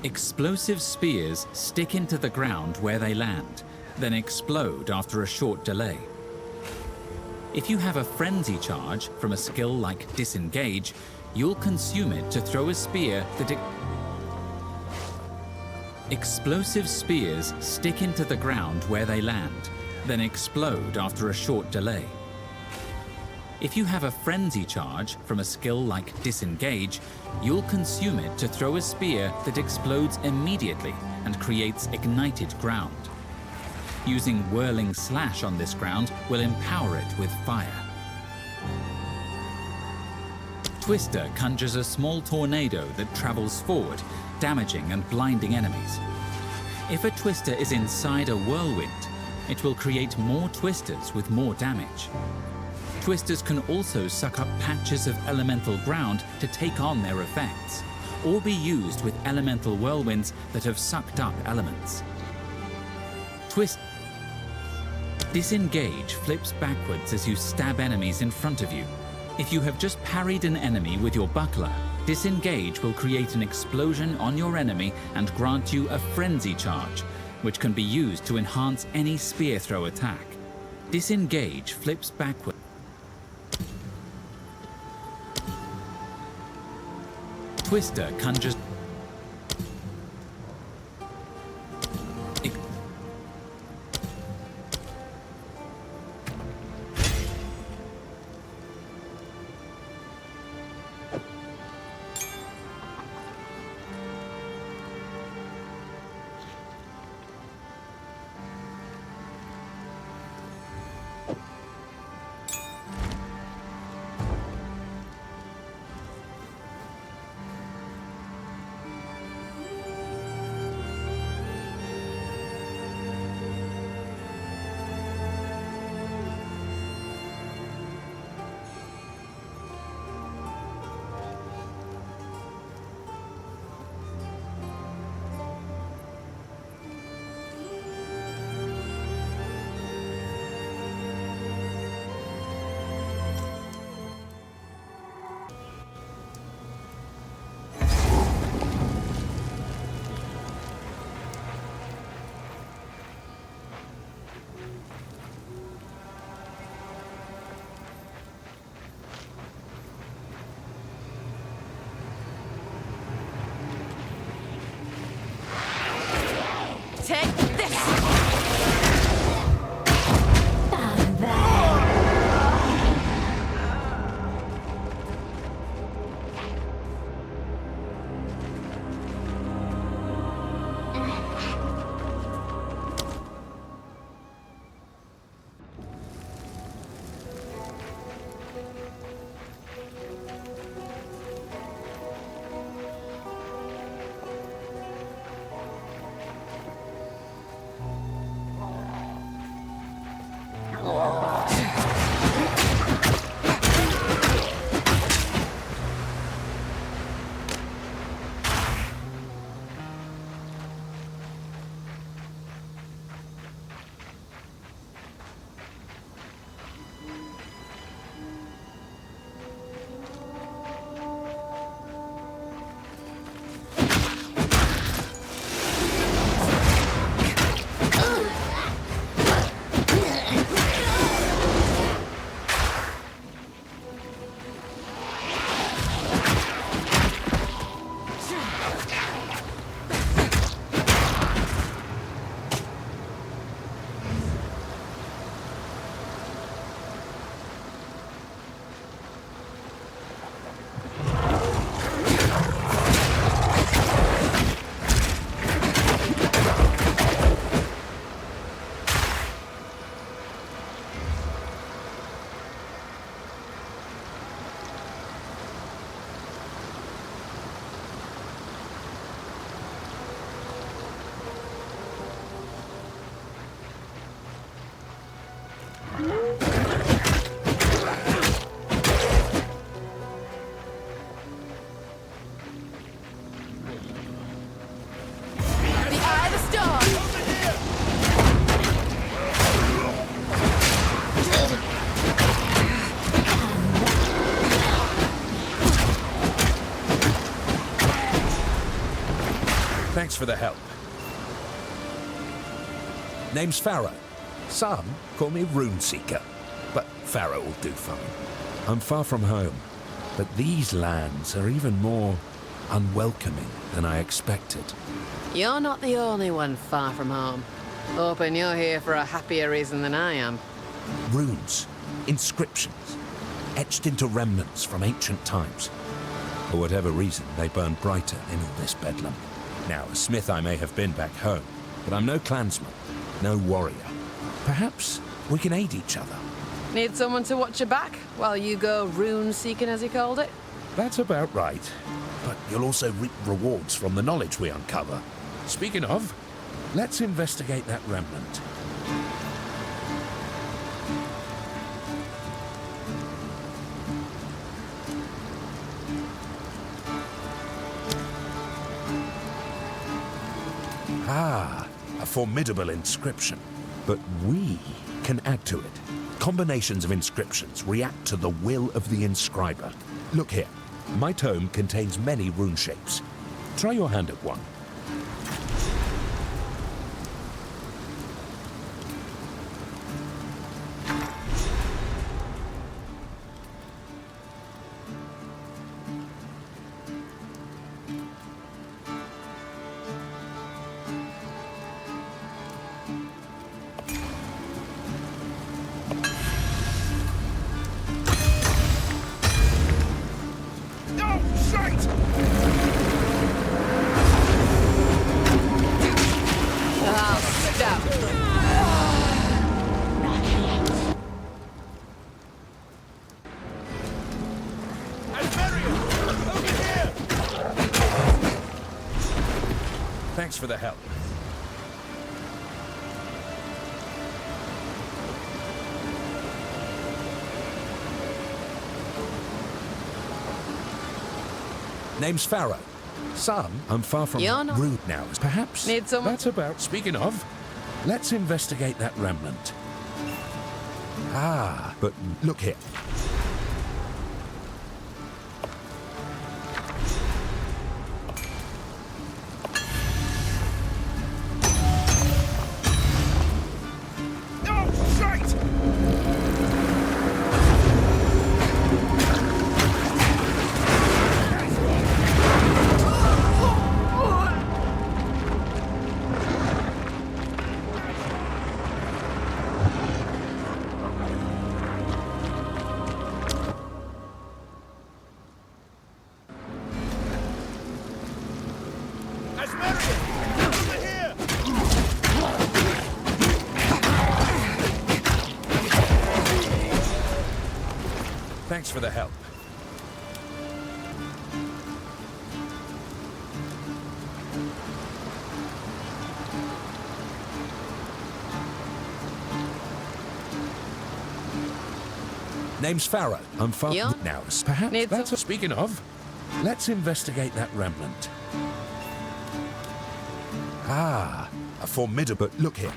Explosive spears stick into the ground where they land, then explode after a short delay. If you have a frenzy charge from a skill like disengage, you'll consume it to throw a spear that Explosive spears stick into the ground where they land, then explode after a short delay. If you have a frenzy charge from a skill like disengage, you'll consume it to throw a spear that explodes immediately and creates ignited ground. Using whirling slash on this ground will empower it with fire. Twister conjures a small tornado that travels forward, damaging and blinding enemies. If a twister is inside a whirlwind, it will create more twisters with more damage. Twisters can also suck up patches of elemental ground to take on their effects, or be used with elemental whirlwinds that have sucked up elements. Disengage flips backwards as you stab enemies in front of you. If you have just parried an enemy with your buckler, disengage will create an explosion on your enemy and grant you a frenzy charge, which can be used to enhance any spear throw attack. Disengage flips backwards. Twister conjures Take this! for the help. Name's Pharaoh. Some call me Runeseeker, but Pharaoh will do fine. I'm far from home, but these lands are even more unwelcoming than I expected. You're not the only one far from home. Hoping you're here for a happier reason than I am. Runes, inscriptions, etched into remnants from ancient times. For whatever reason, they burn brighter in all this bedlam. Now, a smith I may have been back home, but I'm no clansman, no warrior. Perhaps we can aid each other. Need someone to watch your back while you go rune-seeking, as you called it? That's about right. But you'll also reap rewards from the knowledge we uncover. Speaking of, let's investigate that remnant. Ah, a formidable inscription. But we can add to it. Combinations of inscriptions react to the will of the inscriber. Look here. My tome contains many rune shapes. Try your hand at one. Thanks for the help. Name's Pharaoh. Some, I'm far from rude now. Perhaps need someone. That's about. Speaking of, let's investigate that remnant. Ah, but look here. Thanks for the help. Name's Pharaoh. I'm far now. Perhaps that's speaking of. Let's investigate that remnant. Ah, a formidable. Look here.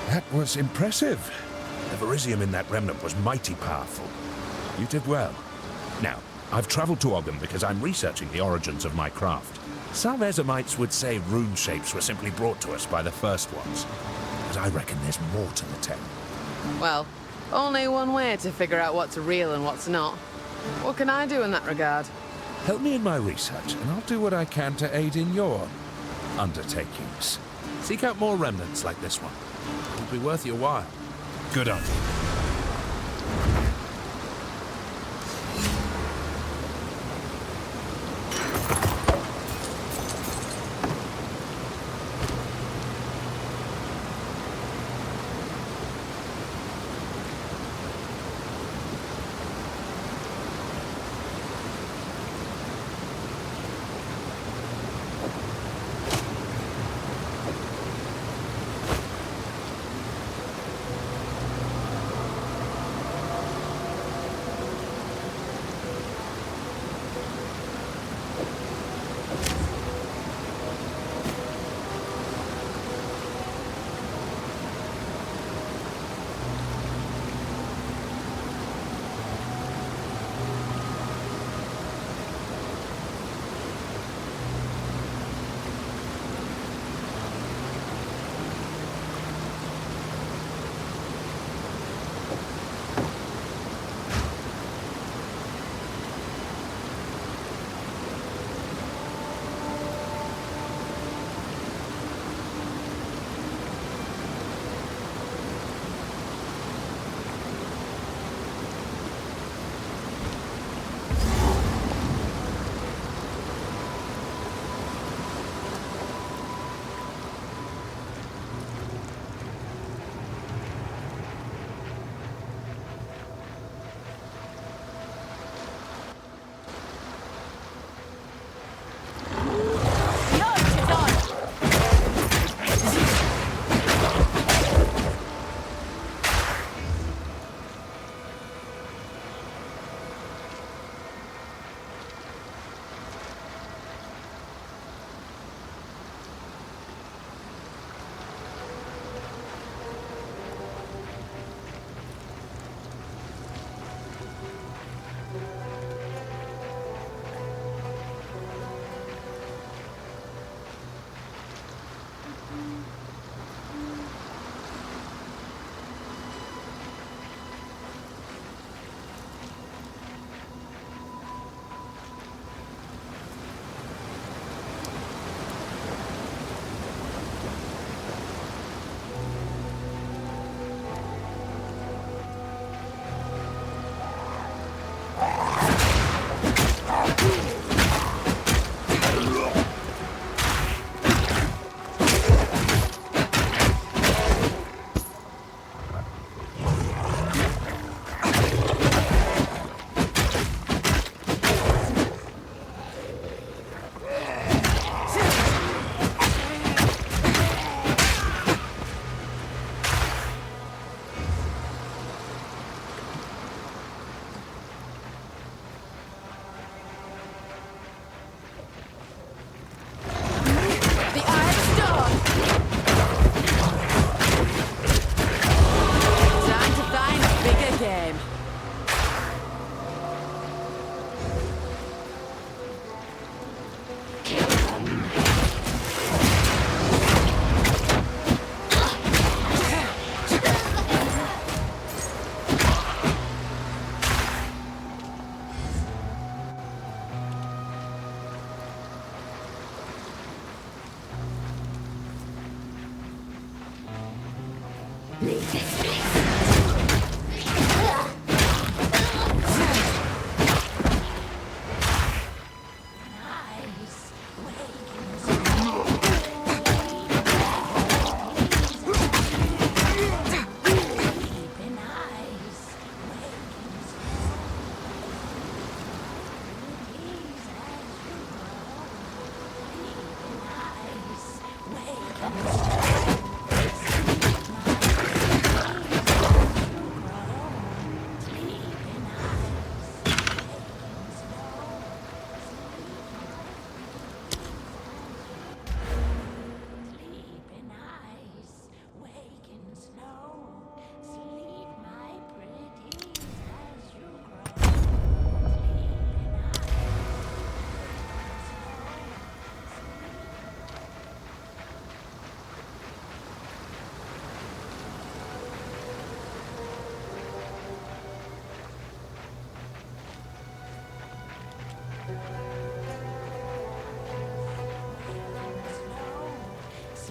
That was impressive. The Verisium in that remnant was mighty powerful. You did well. Now, I've traveled to Ogden because I'm researching the origins of my craft. Some Ezamites would say rune shapes were simply brought to us by the first ones. But I reckon there's more to the tale. Well, only one way to figure out what's real and what's not. What can I do in that regard? Help me in my research, and I'll do what I can to aid in your undertakings. Seek out more remnants like this one. It'll be worth your while. Good on you.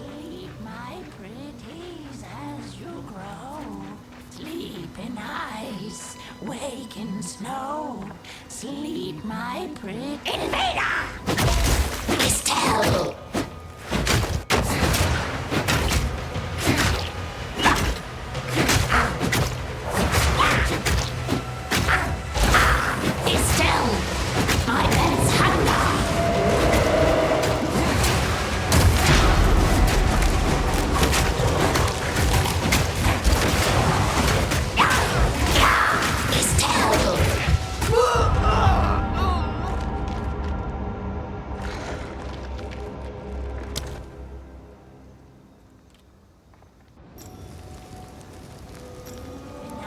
Sleep, my pretties, as you grow. Sleep in ice, wake in snow. Sleep, my pretty invader! Estelle! Estelle! My men's hunger!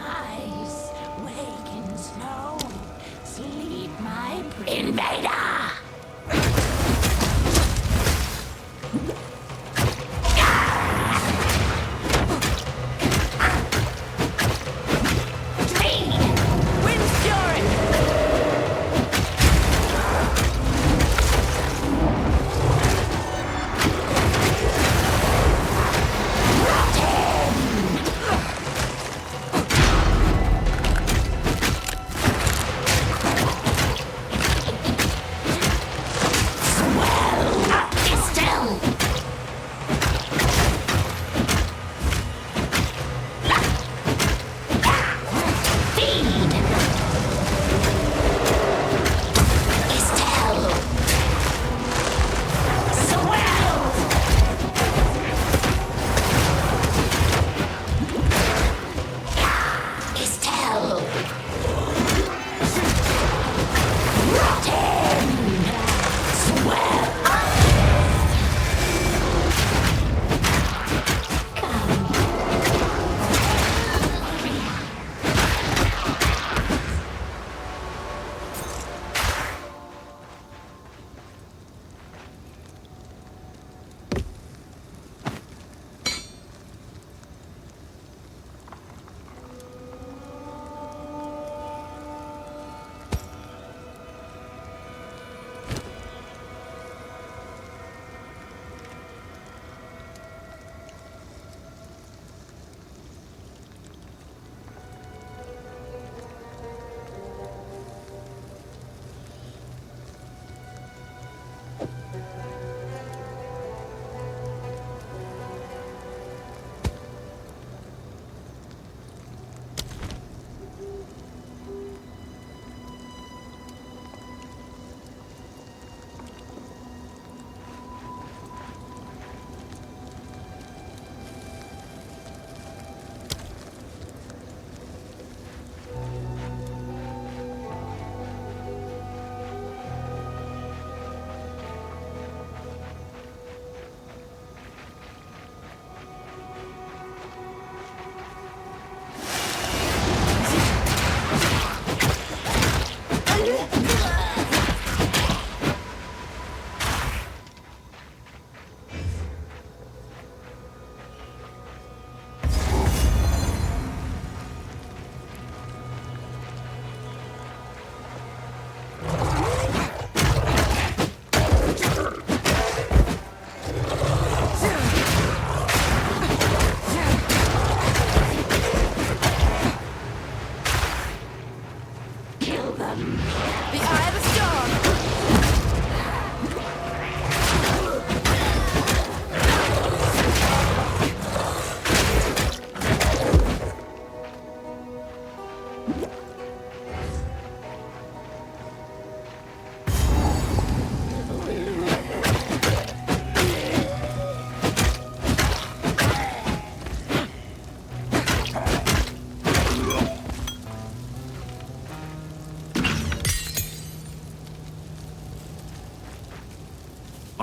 Ice, wake in snow. Sleep, my invader! Wind's fury!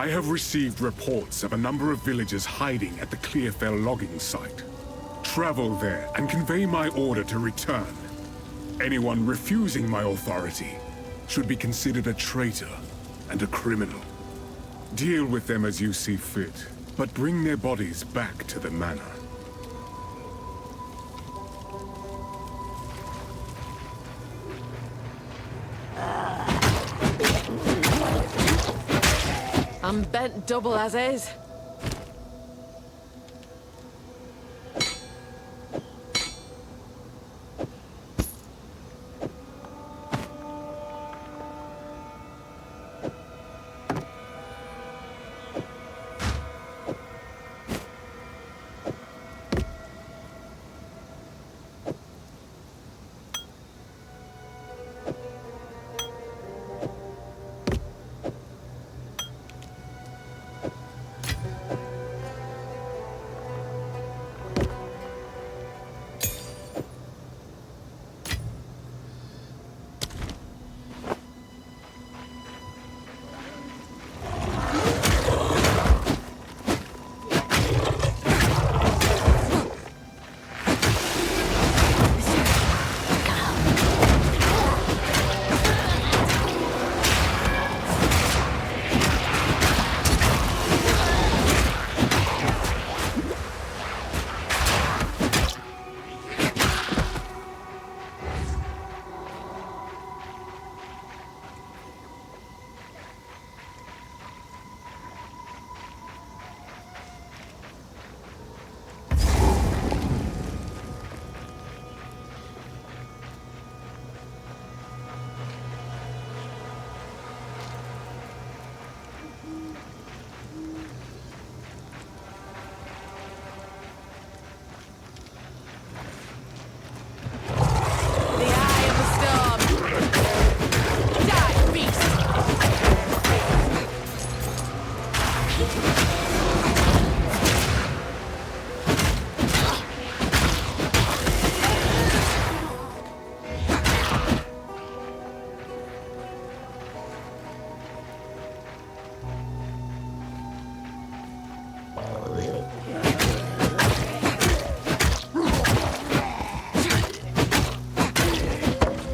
I have received reports of a number of villagers hiding at the Clearfell logging site. Travel there and convey my order to return. Anyone refusing my authority should be considered a traitor and a criminal. Deal with them as you see fit, but bring their bodies back to the manor. I'm bent double as is.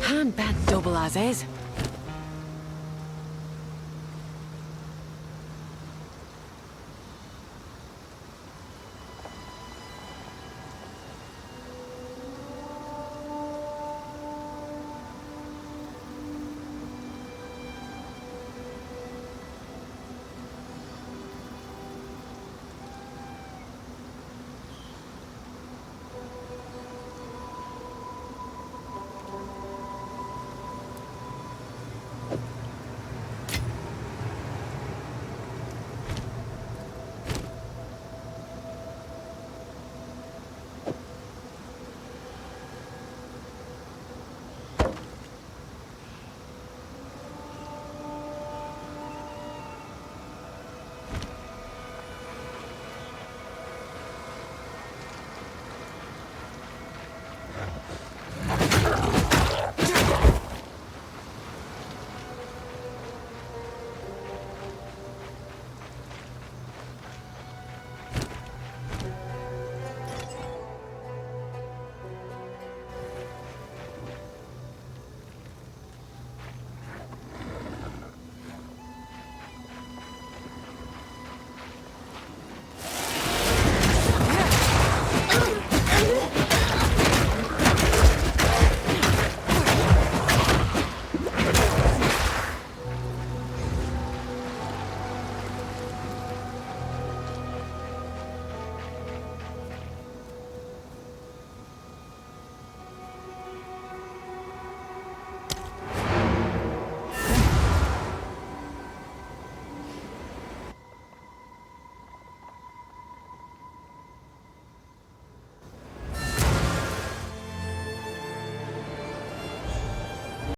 I'm bent double as is.